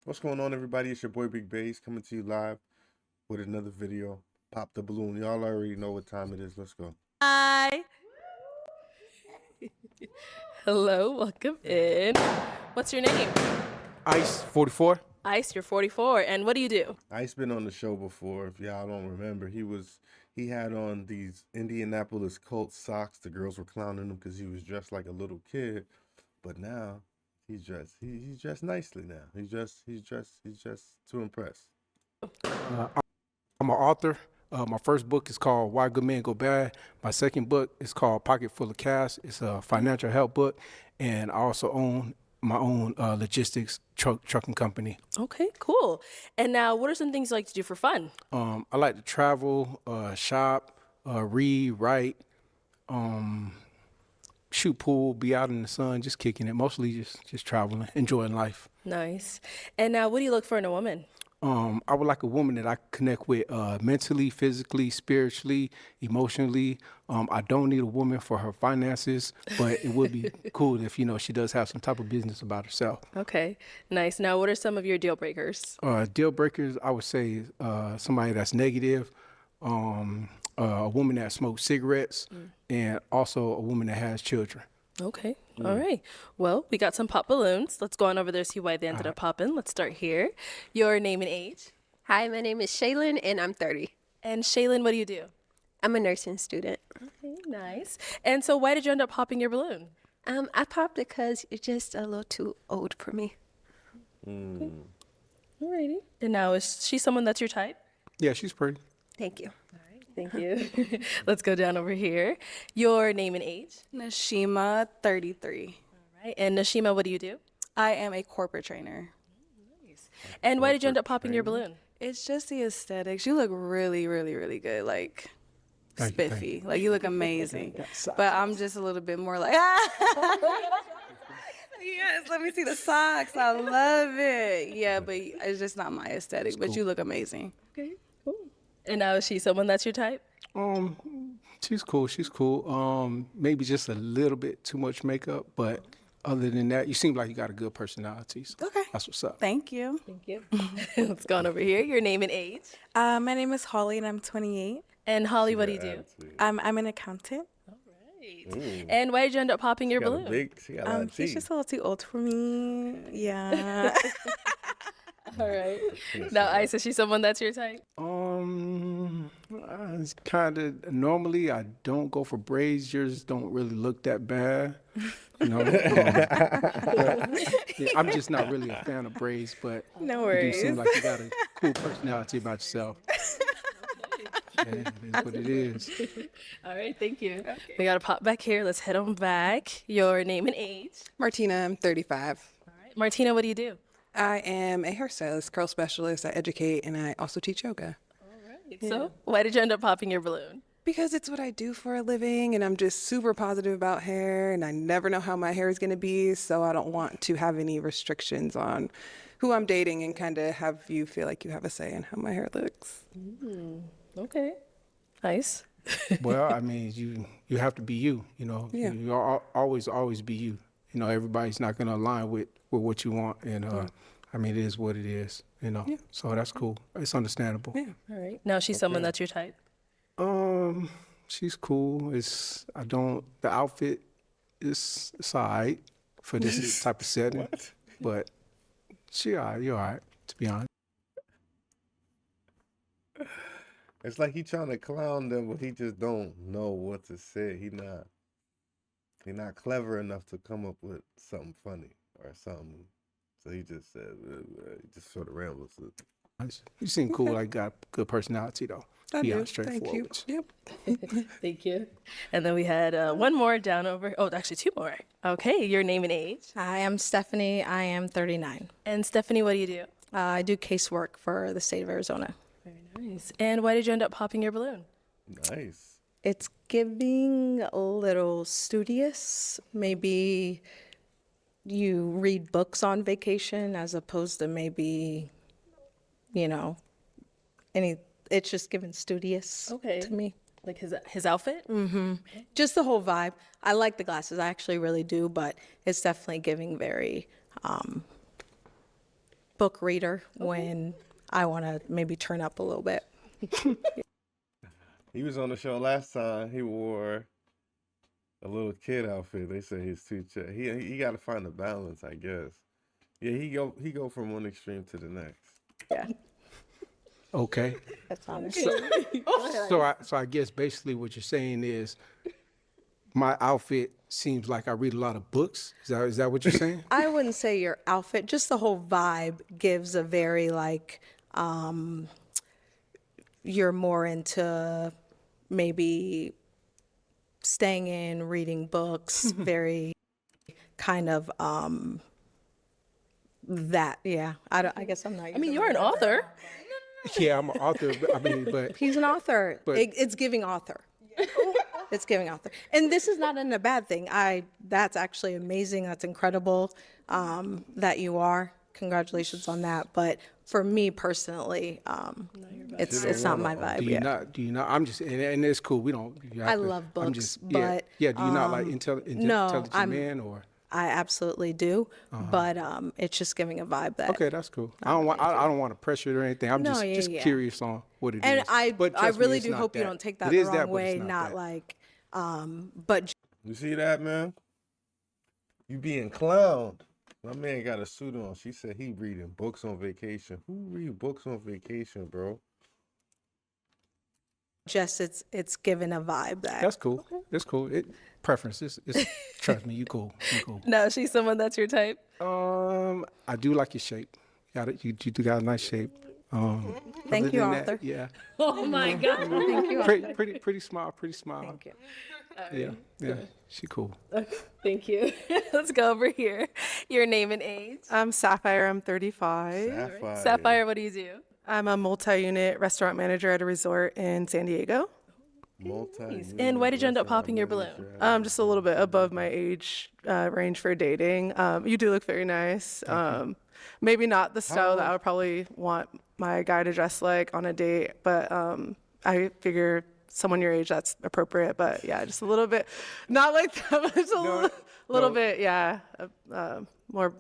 What's going on, everybody? It's your boy Big Bass coming to you live with another video. Pop the balloon. Y'all already know what time it is. Let's go. Hi. Hello, welcome in. What's your name? Ice 44. Ice, you're 44. And what do you do? Ice been on the show before. If y'all don't remember, he had on these Indianapolis Colts socks. The girls were clowning him because he was dressed like a little kid. But now he's dressed nicely now. He's dressed to impress. I'm an author. My first book is called Why Good Men Go Bad. My second book is called Pocket Full of Cash. It's a financial help book. And I also own my own logistics trucking company. Okay, cool. And now, what are some things you like to do for fun? I like to travel, shop, read, write, shoot pool, be out in the sun, just kicking it. Mostly just traveling, enjoying life. Nice. And now, what do you look for in a woman? I would like a woman that I connect with mentally, physically, spiritually, emotionally. I don't need a woman for her finances, but it would be cool if, she does have some type of business about herself. Okay, nice. Now, what are some of your deal breakers? Deal breakers, I would say somebody that's negative, a woman that smokes cigarettes, and also a woman that has children. Okay, all right. Well, we got some pop balloons. Let's go on over there, see why they ended up popping. Let's start here. Your name and age. Hi, my name is Shaylin, and I'm 30. And Shaylin, what do you do? I'm a nursing student. Okay, nice. And so why did you end up popping your balloon? I popped it because you're just a little too old for me. Alrighty. And now, is she someone that's your type? Yeah, she's pretty. Thank you. Thank you. Let's go down over here. Your name and age. Nashima, 33. All right. And Nashima, what do you do? I am a corporate trainer. And why did you end up popping your balloon? It's just the aesthetics. You look really, really, really good. Like, Thank you, thank spiffy. Like, you look amazing. But I'm just a little bit more like, yes, let me see the socks. I love it. Yeah, but it's just not my aesthetic. But you look amazing. Okay, cool. And now, is she someone that's your type? She's cool. She's cool. Maybe just a little bit too much makeup, but other than that, you seem like you got a good personality. So Okay. that's what's up. Thank you. Thank you. Let's go on over here. Your name and age. My name is Holly, and I'm 28. And Holly, what do you do? Attitude. I'm an accountant. Right. And why did you end up popping your balloon? She got a lot of He's teeth. just a little too old for me. Yeah. All right. Now, Ice, is she someone that's your type? It's kind of normally I don't go for braids. Yours don't really look that bad. Yeah, I'm just not really a fan of braids, but No you do seem worries. like you got a cool personality about yourself. Yeah, it is what it is. All right. Thank you. We got to pop back here. Let's head on back. Your name and age. Martina, I'm 35. All right. Martina, what do you do? I am a hairstylist, curl specialist. I educate and I also teach yoga So, why did you end up popping your balloon? because it's what I do for a living and I'm just super positive about hair and I never know how my hair is going to be. So I don't want to have any restrictions on who I'm dating and kind of have you feel like you have a say in how my hair looks. Okay. Nice. Well, I mean, you have to be you. Yeah. You always be you. Everybody's not going to align with what you want, and I mean, it is what it is. So that's cool. It's understandable. Yeah. All right. Now, she's someone that's your type. She's cool. The outfit is it's all right for this type of setting, but you're all right, to be honest. It's like he trying to clown them, but he just don't know what to say. He not clever enough to come up with something funny or something. So he just said, he just sort of rambles. You seem cool. Like got good personality though. I Be do. honest, Thank you. straightforward. Yep. Thank you. And then we had one more down over. Oh, actually, two more. Okay. Your name and age. Hi, I'm Stephanie. I am 39. And Stephanie, what do you do? I do casework for the state of Arizona. Very nice. And why did you end up popping your balloon? Nice. It's giving a little studious. Maybe you read books on vacation as opposed to maybe, it's just giving studious Okay. to me. Like his outfit? Just the whole vibe. I like the glasses. I actually really do, but it's definitely giving very book reader when I want to maybe turn up a little bit. He was on the show last time. He wore a little kid outfit. They say he's too he got to find a balance, I guess. Yeah, he go from one extreme to the next. Yeah, Okay. that's honest. So I guess basically what you're saying is my outfit seems like I read a lot of books. Is that what you're saying? I wouldn't say your outfit, just the whole vibe gives a very like, you're more into maybe staying in, reading books, very kind of that. Yeah, I guess I'm not. I mean, you're an author. Yeah, I'm an author. But He's an author. But- It's giving author. It's giving author. And this is not in a bad thing. That's actually amazing. That's incredible that you are. Congratulations on that. But for me personally, it's not my vibe. do you not? I'm just, and it's cool. We don't. You have I to- love I'm books, just, but, yeah. Do you not like no, intelligent men or? I absolutely do. But it's just giving a vibe that. Okay, that's cool. I don't want to pressure it or anything. I'm No, just yeah. curious on what it is. And I But trust me, really it's do not hope you that. don't take that It the is wrong that, but way. it's Not that. like, but You see that, man? You being clowned. My man got a suit on. She said he reading books on vacation. Who read books on vacation, bro? just it's given a vibe that. That's cool. It's cool. Preference. It's trust me, you cool. You cool. No, she's someone that's your type. I do like your shape. You do got a nice shape. Thank other you, than that, Arthur. yeah. Oh my God. Thank you. Pretty small. Thank you. Yeah. She cool. Thank you. Let's go over here. Your name and age. I'm Sapphire. I'm 35. Sapphire. Sapphire, what do you do? I'm a multi-unit restaurant manager at a resort in San Diego. And why did you end up popping your balloon? Just a little bit above my age range for dating. You do look very nice. Maybe not the style that I would probably want my guy to dress like on a date, but I figure someone your age, that's appropriate. But yeah, just a little bit, not like that, but just a little bit, yeah, more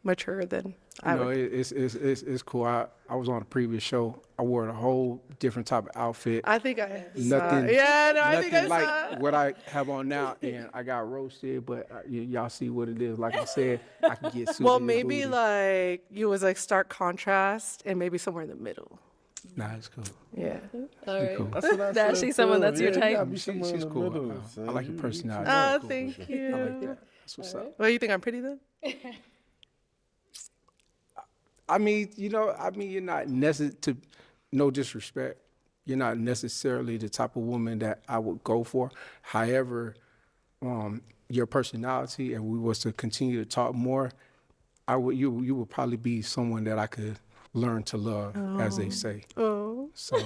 mature than I would. It's cool. I was on a previous show. I wore a whole different type of outfit. I think I Nothing. Yeah, no, I think I Nothing like saw. what I have on now, and I got roasted. But y'all see what it is. Like I said, I can get suited. Well, and maybe booty. like you was like stark contrast and maybe somewhere in the middle. Nah, it's cool. Yeah. All right. Cool. That's what I That said, she's someone too. that's your Yeah, you type. gotta be somewhere in She's the cool. middle, I son. like your You- personality. Oh, Cool. thank I like you. that. That's what's up. Well, you think I'm pretty then? I mean, you're not to no disrespect. You're not necessarily the type of woman that I would go for. However, your personality, and we was to continue to talk more, you would probably be someone that I could learn to love, as they say. Oh. So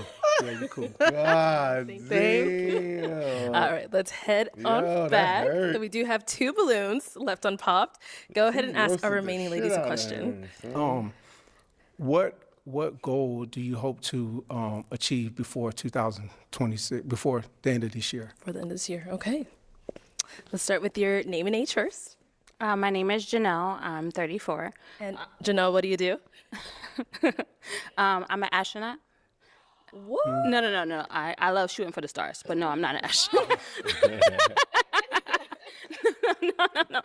yeah, you're cool. God Thank damn. All right, let's head Yo, on that back. hurt. So we do have 2 balloons left unpopped. Go ahead and ask Roasted our the remaining shit ladies a out of question. her, son. What goal do you hope to achieve before 2026, before the end of this year? For the end of this year. Okay. Let's start with your name and age first. My name is Janelle. I'm 34. And Janelle, what do you do? I'm an astronaut. What? No. I love shooting for the stars, but no, I'm not an astronaut. No.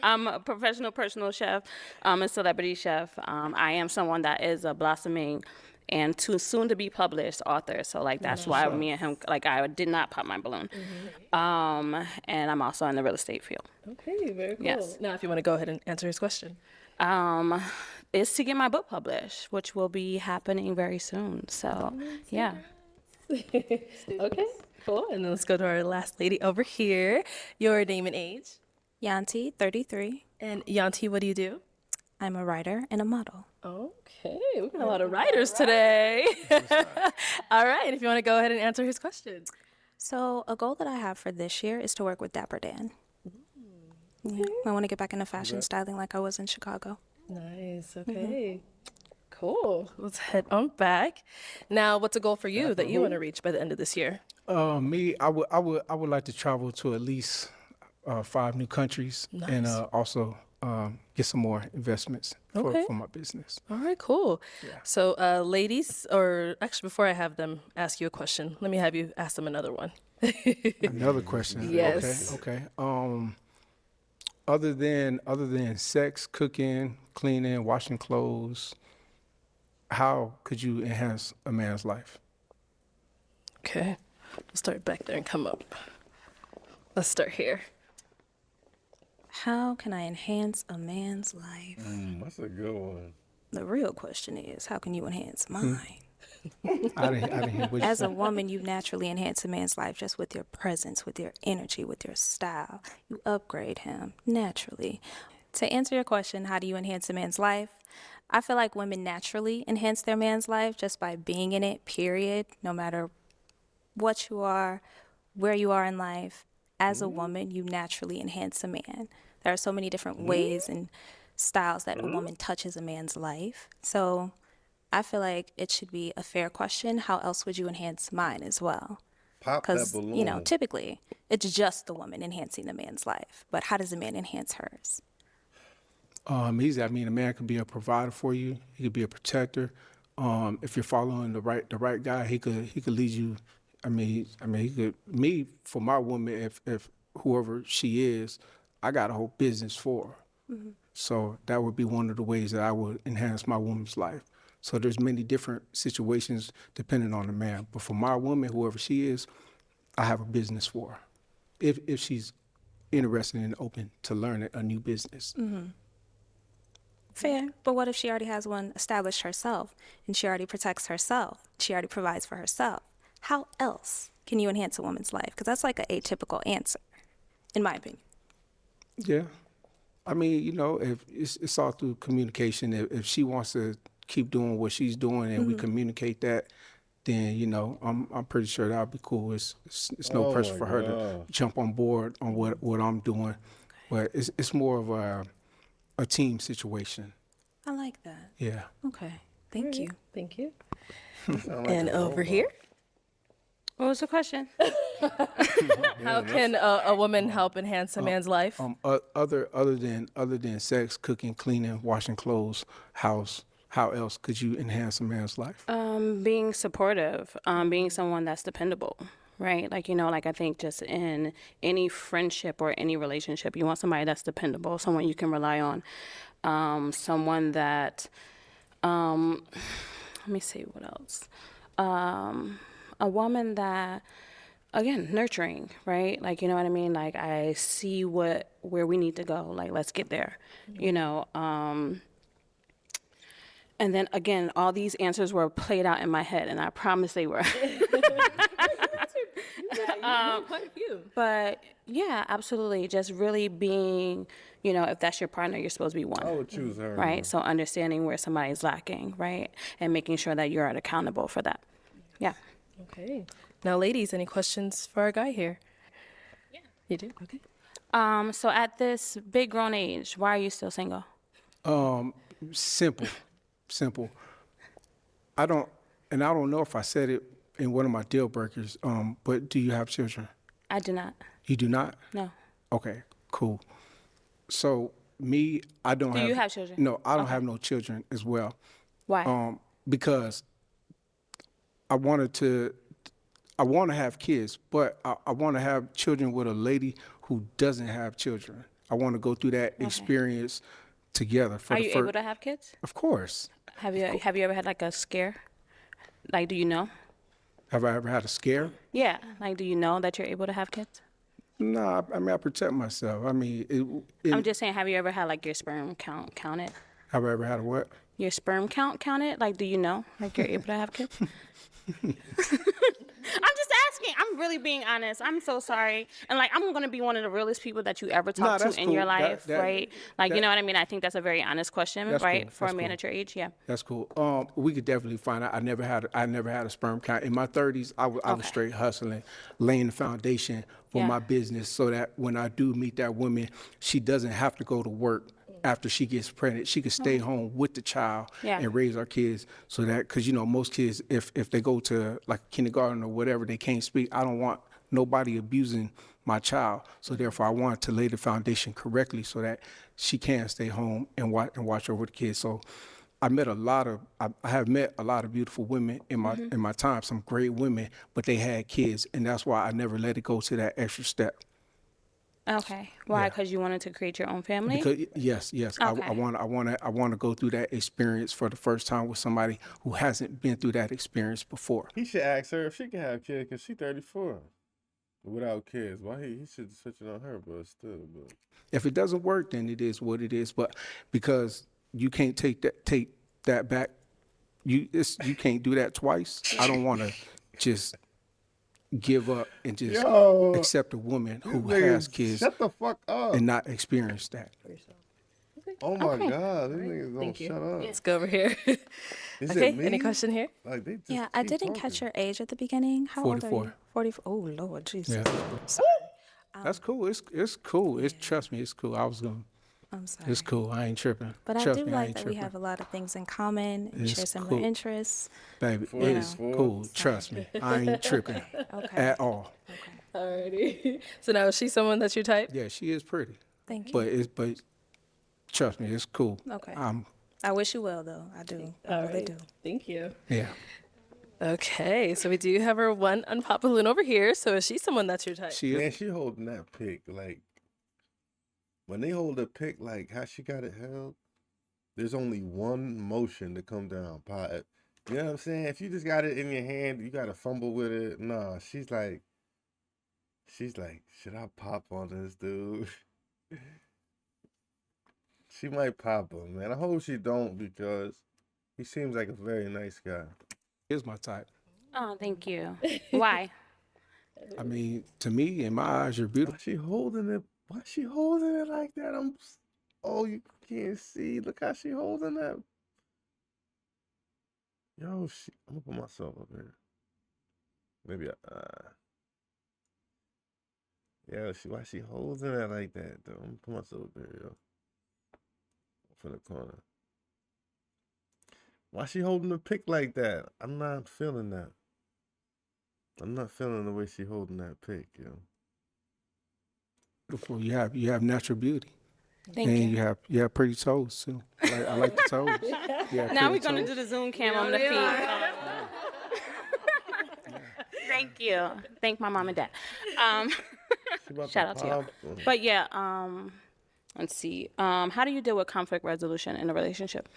I'm a professional personal chef. I'm a celebrity chef. I am someone that is a blossoming and too soon to be published author. So like that's why me and him, like I did not pop my balloon. And I'm also in the real estate field. Okay, very cool. Yes. Now, if you want to go ahead and answer his question. Is to get my book published, which will be happening very soon. So yeah. Okay, cool. And then let's go to our last lady over here. Your name and age. Yanti, 33. And Yanti, what do you do? I'm a writer and a model. Okay, we got a lot of writers today. All right, if you want to go ahead and answer his question. So a goal that I have for this year is to work with Dapper Dan. Yeah, I want to get back into fashion styling like I was in Chicago. Nice, okay. Cool. Let's head on back. Now, what's a goal for you that you want to reach by the end of this year? Me, I would like to travel to at least 5 new countries, and also get some more investments Okay. for my business. All right, cool. So, ladies, or actually, before I have them ask you a question, let me have you ask them another one. Another question. Yes. Okay. Other than sex, cooking, cleaning, washing clothes, how could you enhance a man's life? Okay. We'll start back there and come up. Let's start here. How can I enhance a man's life? That's a good one. The real question is, how can you enhance mine? I didn't hear what you As a said. woman, you naturally enhance a man's life just with your presence, with your energy, with your style. You upgrade him naturally. To answer your question, how do you enhance a man's life? I feel like women naturally enhance their man's life just by being in it, period. No matter what you are, where you are in life, as a woman, you naturally enhance a man. There are so many different ways and styles that a woman touches a man's life. So I feel like it should be a fair question. How else would you enhance mine as well? Pop that Because, balloon. you know, typically it's just the woman enhancing the man's life. But how does a man enhance hers? Easy. I mean, a man could be a provider for you. He could be a protector. If you're following the right guy, he could lead you. He could. Me, for my woman, if whoever she is, I got a whole business for her. So that would be one of the ways that I would enhance my woman's life. So there's many different situations depending on the man. But for my woman, whoever she is, I have a business for her. If she's interested and open to learning a new business. Fair. But what if she already has one established herself and she already protects herself? She already provides for herself. How else can you enhance a woman's life? Because that's like an atypical answer, in my opinion. Yeah. I mean, if it's all through communication. If she wants to keep doing what she's doing and we communicate that, then, I'm pretty sure that'll be cool. It's no Oh pressure my for her to God. jump on board on what I'm doing. But it's more of a team situation. I like that. Yeah. Okay. Thank you. Thank you. Sound like And a over robot. here, What was the question? how can a woman help enhance a man's life? Other than sex, cooking, cleaning, washing clothes, house, how else could you enhance a man's life? Being supportive, being someone that's dependable, right? Like I think just in any friendship or any relationship, you want somebody that's dependable, someone you can rely on, someone that, let me see what else. A woman that, again, nurturing, right? You know what I mean? I see where we need to go. Let's get there, And then again, all these answers were played out in my head, and I promise they were. Quite a few. But yeah, absolutely. Just really being, if that's your partner, you're supposed to be one. I would choose her. Right? So understanding where somebody's lacking, right? And making sure that you're accountable for that. Yeah. Okay. Now, ladies, any questions for our guy here? Yeah. You do? Okay. So at this big grown age, why are you still single? Simple. I don't know if I said it in one of my deal breakers, but do you have children? I do not. You do not? No. Okay, cool. So me, I don't Do have. you have children? No, I don't have no children as well. Why? Because I want to have kids, but I want to have children with a lady who doesn't have children. I want to go through that experience together. Are you able to have kids? Of course. Have you ever had a scare? Do you know? Have I ever had a scare? Yeah. Do you know that you're able to have kids? No, I protect myself. I'm just saying, have you ever had your sperm count counted? Have I ever had a what? Your sperm count counted? Do you know you're able to have kids? I'm just asking. I'm really being honest. I'm so sorry. And I'm gonna be one of the realest people that you ever talk to that's in your cool. life, That- right? You know what I mean? I think that's a very honest question, That's right? cool. For a That's man cool. at your age, yeah. That's cool. We could definitely find out. I never had a sperm count. In my 30s, I was Okay. straight hustling, laying the foundation for Yeah. my business so that when I do meet that woman, she doesn't have to go to work after she gets pregnant. She could stay home with the child Yeah. and raise our kids so that, because most kids, if they go to kindergarten or whatever, they can't speak. I don't want nobody abusing my child. So therefore, I wanted to lay the foundation correctly so that she can stay home and watch over the kids. So I have met a lot of beautiful women in my time, some great women, but they had kids, and that's why I never let it go to that extra step. Okay. Why? Because you wanted to create your own family? Because yes, Okay. I want to go through that experience for the first time with somebody who hasn't been through that experience before. He should ask her if she can have kids because she's 34 without kids. Why he should switch it on her, but still. But If it doesn't work, then it is what it is. But because you can't take that back, you can't do that twice. I don't want to just give up and just accept a woman who has kids. Shut the fuck up and not experience that. Oh my God, these niggas don't shut up. Let's go over here. Is Okay, it me? any question here? Like they just Yeah, I keep didn't catch your age at the beginning. How old are 44. you? 44. Oh, Lord, Jesus. Yeah. That's cool. It's cool. Trust me, it's cool. I'm sorry. It's cool. I ain't tripping. But Trust I do me, I like ain't that we tripping. have a lot of things in common and It's share similar cool. interests. Baby, You know. it's cool. Trust me, I ain't tripping Okay. at all. Alrighty. So now is she someone that's your type? Yeah, she is pretty, Thank you. but trust me, it's cool. Okay. I wish you well, though. I do. I really Alright. do. Thank you. Yeah. Okay, so we do have our one unpopped balloon over here. So is she someone that's your type? She Man, is. she holding that pick like when they hold a pick like how she got it held. There's only one motion to come down, pot. You know what I'm saying? If you just got it in your hand, you got to fumble with it. Nah, she's like, should I pop on this dude? She might pop him, man. I hope she don't because he seems like a very nice guy. Is my type. Oh, thank you. Why? I mean, to me, in my eyes, you're beautiful. Why she holding it? Why she holding it like that? Oh, you can't see. Look how she holding that. Yo, I'm gonna put myself up here. Maybe why she holding it like that though? I'm gonna put myself up here, yo. From the corner. Why she holding the pick like that? I'm not feeling that. I'm not feeling the way she holding that pick, yo. Beautiful. You have natural beauty. Thank and you. you have pretty toes too. I like the toes. Now we're going to do the Zoom cam on the feet. Thank you. Thank my mom and dad. Shout out to y'all. But yeah, let's see. How do you deal with conflict resolution in a relationship?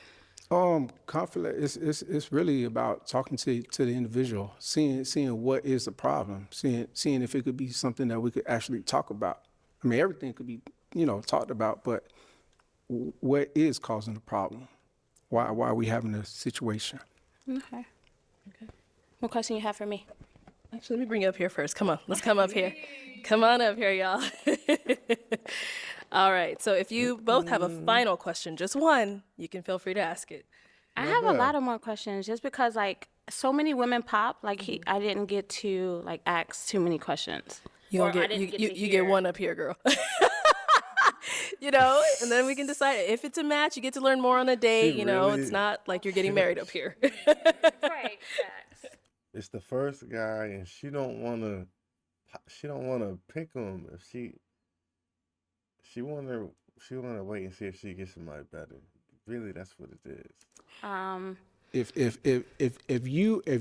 Conflict it's really about talking to the individual, seeing what is the problem, seeing if it could be something that we could actually talk about. I mean, everything could be, talked about, but what is causing the problem? Why are we having a situation? Okay. What question you have for me? Actually, let me bring you up here first. Come on, let's come up here. Come on up here, y'all. All right, so if you both have a final question, just one, you can feel free to ask it. I have a lot of more questions just because like so many women pop, like I didn't get to like ask too many questions. You Or I get didn't get to you hear. get one up here, girl. And then we can decide if it's a match. You get to learn more on a date. She It's really- not like you're getting married up here. Right. It's the first guy, and she don't wanna pick him. If she wanna wait and see if she gets somebody better. Really, that's what it is. If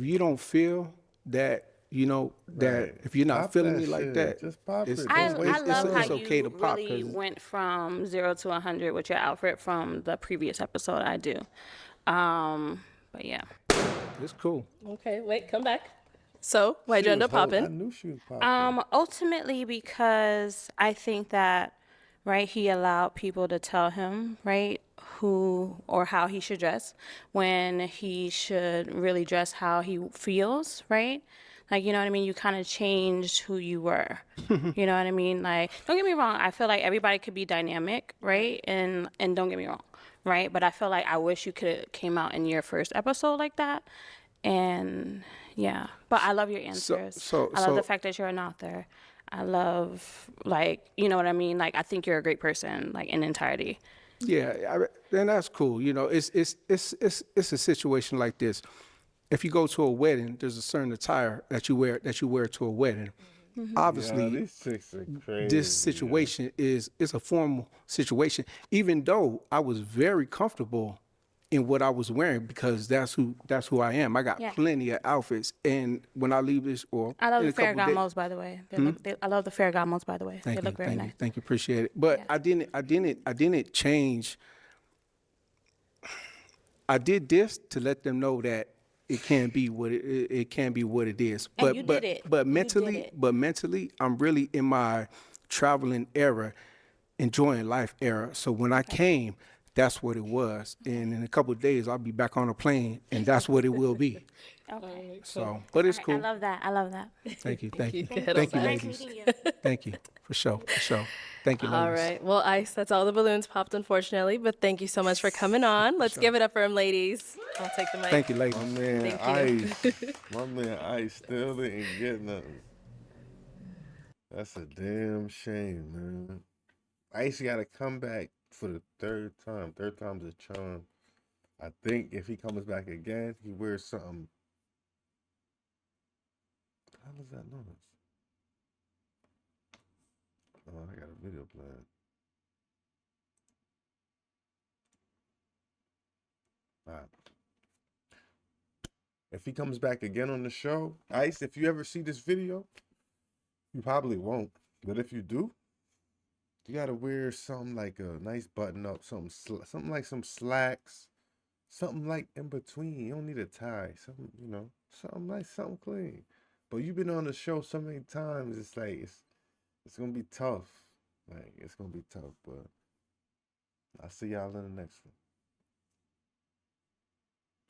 you don't feel that Right. if you're not Pop feeling that me like shit. that, Just pop it's, it. I Don't waste love it. how it's okay you to pop really 'cause- went from 0 to 100 with your outfit from the previous episode I do. But yeah. it's cool. Okay, wait, come back. So why'd She you end was up holding- I popping? knew she was popping. Ultimately because I think that, right, he allowed people to tell him, right, who or how he should dress when he should really dress how he feels, right? Like, you know what I mean? You kind of changed who you were. You know what I mean? Like, don't get me wrong. I feel like everybody could be dynamic, right? And don't get me wrong, right? But I feel like I wish you could have came out in your first episode like that. And yeah, but I love your answers. I love the fact that you're an author. I love, like, you know what I mean? Like, I think you're a great person, like, in entirety. Yeah, and that's cool. It's a situation like this. If you go to a wedding, there's a certain attire that you wear to a wedding. Obviously, these chicks are crazy. this situation is a formal situation, even though I was very comfortable in what I was wearing because that's who I am. I got Yeah. plenty of outfits, and when I leave this, or I love in the a couple days, Ferragamos, by the way. I love the Ferragamos, by the way. They look very nice. thank you, appreciate it. But Yeah. I didn't change. I did this to let them know that it can be what it can be what it is. And But you did it. but You mentally, did it. but mentally, I'm really in my traveling era, enjoying life era. So when I came, that's what it was. And in a couple of days, I'll be back on a plane, and that's what it will be. Okay. So, but it's I cool. love that. I love that. Thank you, thank you, Good thank you, on that. ladies. Thank you for sure, for sure. Thank you, ladies. All right. Well, Ice, that's all the balloons popped, unfortunately, but thank you so much for coming on. Let's give it up for him, ladies. I'll take the mic. Thank you, My ladies. man Thank you. Ice, my man Ice still didn't get nothing. That's a damn shame, man. Ice got to come back for the third time. Third time's a charm. I think if he comes back again, he wears something. How was that noise? Oh, I got a video playing. All right. If he comes back again on the show, Ice, if you ever see this video, you probably won't. But if you do, you gotta wear something like a nice button up, something like some slacks, something like in between. You don't need a tie, something something nice, something clean. But you've been on the show so many times, it's like it's gonna be tough. Like it's gonna be tough. But I'll see y'all in the next one.